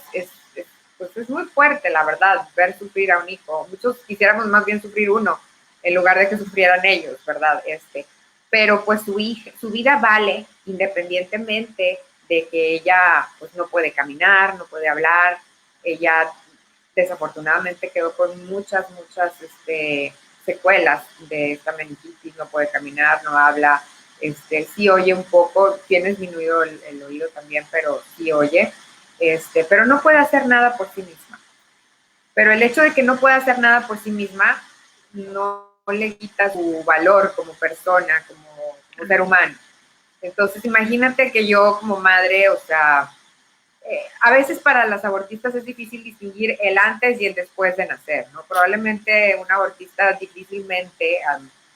pues es muy fuerte, la verdad, ver sufrir a un hijo. Muchos quisiéramos más bien sufrir uno en lugar de que sufrieran ellos, ¿verdad? Pero pues su vida vale independientemente de que ella pues no puede caminar, no puede hablar. Ella desafortunadamente quedó con muchas secuelas de esta meningitis, no puede caminar, no habla, sí oye un poco, tiene disminuido el oído también, pero sí oye, pero no puede hacer nada por sí misma. Pero el hecho de que no pueda hacer nada por sí misma no le quita su valor como persona, como ser humano. Entonces, imagínate que yo como madre, o sea, a veces para las abortistas es difícil distinguir el antes y el después de nacer, ¿no? Probablemente un abortista difícilmente,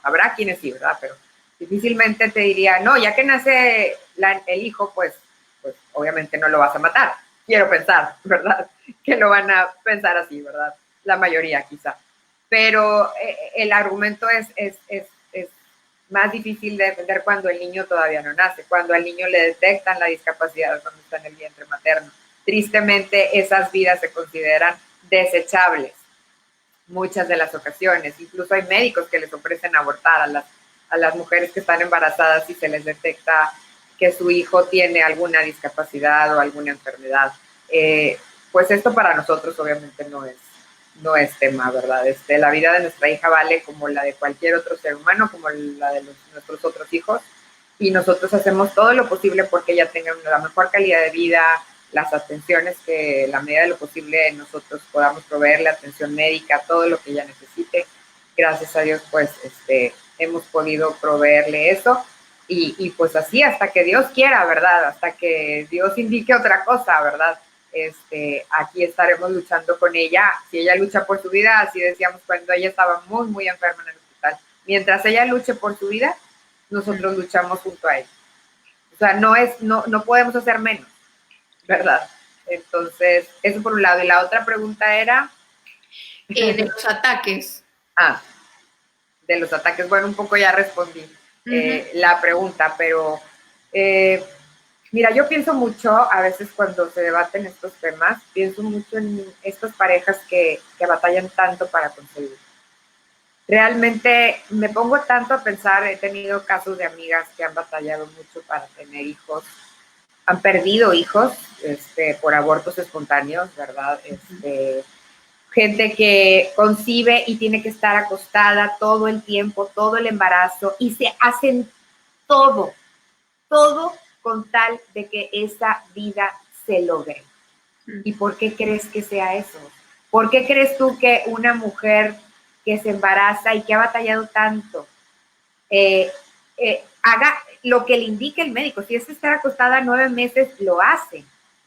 habrá quienes sí, ¿verdad? Pero difícilmente te diría, no, ya que nace el hijo, pues obviamente no lo vas a matar. Quiero pensar, ¿verdad? Que lo van a pensar así, ¿verdad? La mayoría quizá. Pero el argumento es más difícil de entender cuando el niño todavía no nace, cuando al niño le detectan la discapacidad cuando está en el vientre materno. Tristemente, esas vidas se consideran desechables muchas de las ocasiones. Incluso hay médicos que les ofrecen abortar a las mujeres que están embarazadas si se les detecta que su hijo tiene alguna discapacidad o alguna enfermedad. Pues esto para nosotros obviamente no es tema, ¿verdad? La vida de nuestra hija vale como la de cualquier otro ser humano, como la de nuestros otros hijos, y nosotros hacemos todo lo posible porque ella tenga la mejor calidad de vida, las atenciones que la medida de lo posible nosotros podamos proveerle, atención médica, todo lo que ella necesite. Gracias a Dios, pues, hemos podido proveerle eso, y pues así hasta que Dios quiera, ¿verdad? Hasta que Dios indique otra cosa, ¿verdad? Aquí estaremos luchando con ella. Si ella lucha por su vida, así decíamos cuando ella estaba muy, muy enferma en el hospital. Mientras ella luche por su vida, nosotros luchamos junto a ella. O sea, no podemos hacer menos, ¿verdad? Entonces, eso por un lado. Y la otra pregunta era... de los ataques. De los ataques. Bueno, un poco ya respondí la pregunta, pero... mira, yo pienso mucho, a veces cuando se debaten estos temas, pienso mucho en estas parejas que batallan tanto para conseguir. Realmente me pongo tanto a pensar, he tenido casos de amigas que han batallado mucho para tener hijos, han perdido hijos por abortos espontáneos, ¿verdad? Gente que concibe y tiene que estar acostada todo el tiempo, todo el embarazo, y se hacen todo con tal de que esa vida se logre. ¿Y por qué crees que sea eso? ¿Por qué crees tú que una mujer que se embaraza y que ha batallado tanto haga lo que le indique el médico? Si es estar acostada 9 meses, lo hace,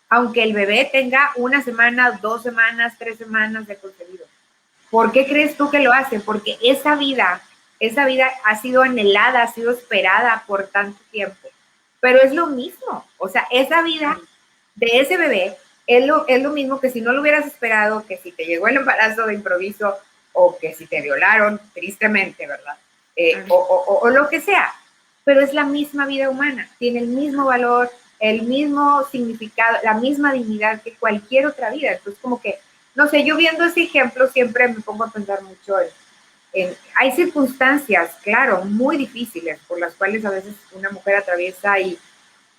aunque el bebé tenga 1 semana, 2 semanas, 3 semanas de concebido. ¿Por qué crees tú que lo hace? Porque esa vida ha sido anhelada, ha sido esperada por tanto tiempo. Pero es lo mismo, o sea, esa vida de ese bebé es lo mismo que si no lo hubieras esperado, que si te llegó el embarazo de improviso o que si te violaron, tristemente, ¿verdad? O lo que sea, pero es la misma vida humana, tiene el mismo valor, el mismo significado, la misma dignidad que cualquier otra vida. Entonces, como que, no sé, yo viendo ese ejemplo siempre me pongo a pensar mucho hay circunstancias, claro, muy difíciles por las cuales a veces una mujer atraviesa y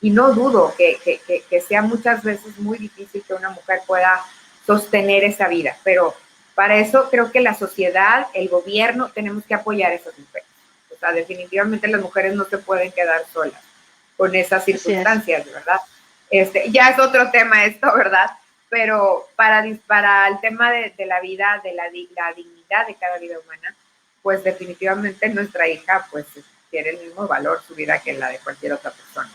no dudo que sea muchas veces muy difícil que una mujer pueda sostener esa vida, pero para eso creo que la sociedad, el gobierno, tenemos que apoyar a esas mujeres. O sea, definitivamente las mujeres no se pueden quedar solas con esas circunstancias, ¿verdad? Ya es otro tema esto, ¿verdad? Pero para el tema de la vida, de la dignidad de cada vida humana, pues definitivamente nuestra hija pues tiene el mismo valor su vida que la de cualquier otra persona.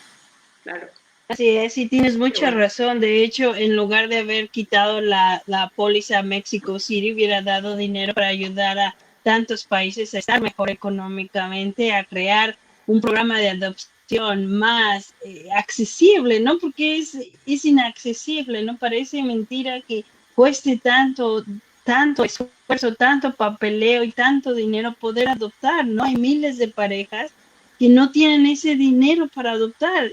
Claro. Así es, y tienes mucha razón. De hecho, en lugar de haber quitado la póliza a Mexico City, hubiera dado dinero para ayudar a tantos países a estar mejor económicamente, a crear un programa de adopción más accesible, ¿no? Porque es inaccesible, ¿no? Parece mentira que cueste tanto esfuerzo, tanto papeleo y tanto dinero poder adoptar, ¿no? Hay miles de parejas que no tienen ese dinero para adoptar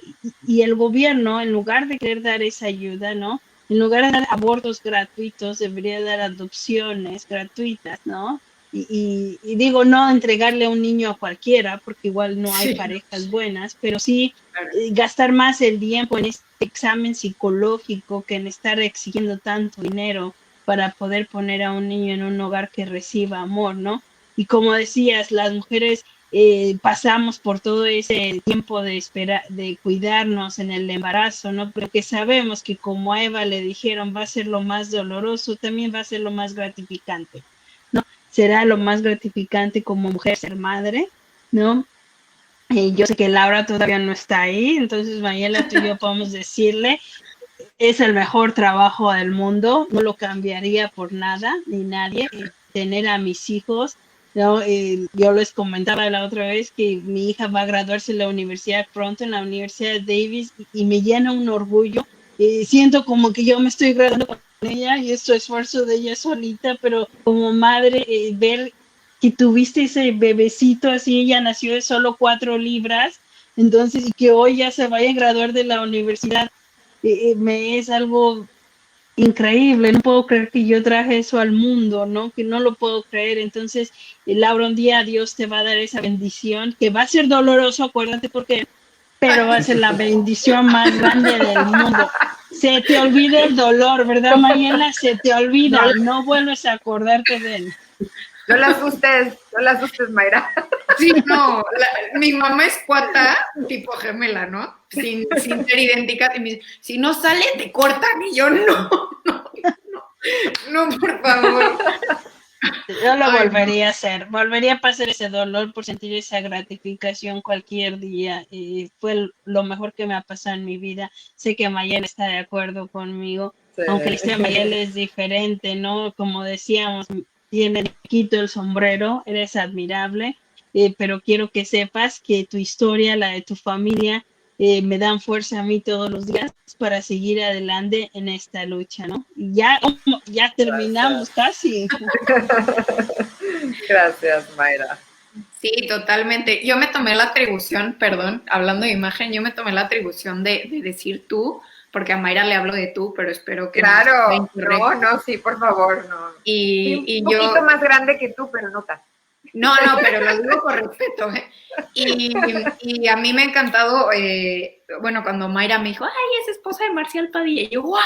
y el gobierno, en lugar de querer dar esa ayuda, ¿no? En lugar de dar abortos gratuitos, debería dar adopciones gratuitas, ¿no? y digo, no entregarle a un niño a cualquiera, porque igual no hay Sí, parejas buenas, pero sí claro. gastar más el tiempo en este examen psicológico que en estar exigiendo tanto dinero para poder poner a un niño en un hogar que reciba amor, ¿no? Y como decías, las mujeres pasamos por todo ese tiempo de espera, de cuidarnos en el embarazo, ¿no? Porque sabemos que como a Eva le dijeron va a ser lo más doloroso, también va a ser lo más gratificante, ¿no? Será lo más gratificante como mujer ser madre, ¿no? Yo sé que Laura todavía no está ahí, entonces Mayela, tú y yo podemos decirle, es el mejor trabajo del mundo, no lo cambiaría por nada ni nadie. Tener a mis hijos, ¿no? Yo les comentaba la otra vez que mi hija va a graduarse en la universidad pronto, en la Universidad Davis, y me llena un orgullo. Siento como que yo me estoy graduando con ella y es esfuerzo de ella solita, pero como madre, ver que tuviste ese bebecito así, ella nació de solo 4 libras, entonces, y que hoy ya se vaya a graduar de la universidad, me es algo increíble, no puedo creer que yo traje eso al mundo, ¿no? Que no lo puedo creer. Entonces, Laura, un día Dios te va a dar esa bendición, que va a ser doloroso, acuérdate porque, pero va a ser la bendición más grande del mundo. Se te olvida el dolor, ¿verdad, Mayela? Se te olvida, no vuelves a acordarte de él. No la asustes, Mayra. Sí, no, mi mamá es cuata, tipo gemela, ¿no? Sin ser idéntica. Y me dice, si no sale, te cortan. Y yo, no, por favor. Yo lo volvería a hacer, volvería a pasar ese dolor por sentir esa gratificación cualquier día. Fue lo mejor que me ha pasado en mi vida. Sé que Mayel está de acuerdo conmigo, Sí. aunque la historia de Mayel es diferente, ¿no? Como decíamos, tiene quito el sombrero, eres admirable, pero quiero que sepas que tu historia, la de tu familia, me dan fuerza a mí todos los días para seguir adelante en esta lucha, ¿no? Y ya terminamos casi. Gracias, Mayra. Sí, totalmente. Yo me tomé la atribución, perdón, hablando de imagen, yo me tomé la atribución de decir tú, porque a Mayra le hablo de tú, pero espero que claro, no, sí, por favor, no. Y un poquito más grande que tú, pero no tanto. No, pero lo digo con respeto. Y a mí me ha encantado, bueno, cuando Mayra me dijo, ay, es esposa de Marcial Padilla, y yo, wow,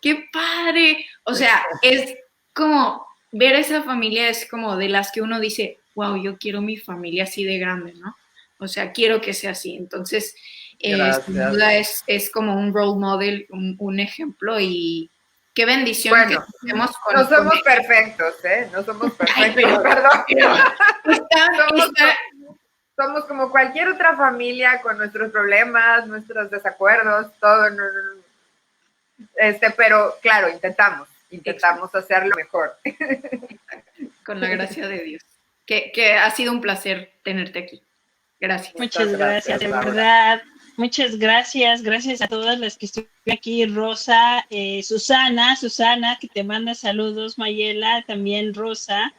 qué padre. O sea, es como ver esa familia, es como de las que uno dice, wow, yo quiero mi familia así de grande, ¿no? O sea, quiero que sea así. Entonces, sin duda es como un role model, un ejemplo, y qué bendición bueno, que estemos con... No somos perfectos, ¿eh? No somos perfectos, ay, pero, perdón. Somos como cualquier otra familia con nuestros problemas, nuestros desacuerdos, todo. Pero claro, intentamos hacerlo mejor. Con la gracia de Dios. Que ha sido un placer tenerte aquí. Gracias. Muchas gracias, de verdad. Muchas gracias. Gracias a todas las que estuvieron aquí. Rosa, Susana, que te manda saludos. Mayela, también Rosa.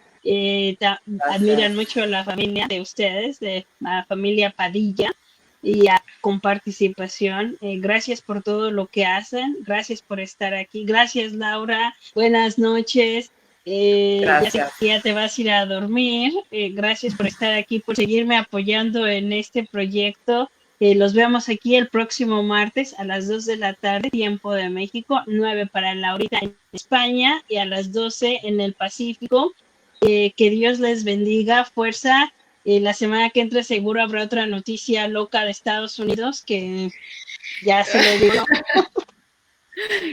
Admiran mucho a la familia de ustedes, de la familia Padilla, y con participación. Gracias por todo lo que hacen. Gracias por estar aquí. Gracias, Laura. Buenas noches. Ya sé que ya te vas a ir a dormir. Gracias por estar aquí, por seguirme apoyando en este proyecto. Los vemos aquí el próximo martes a las 2 de la tarde, tiempo de México, 9 para Laurita en España y a las 12 en el Pacífico. Que Dios les bendiga, fuerza. La semana que entra seguro habrá otra noticia loca de Estados Unidos que ya se lo digo.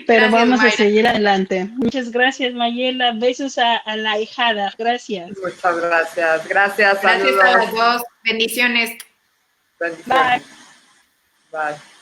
Pero gracias, vamos Mayra. A seguir adelante. Muchas gracias, Mayela. Besos a la hijada. Gracias. Muchas gracias. Gracias a las dos. Bendiciones. Bendiciones. Bye. Bye.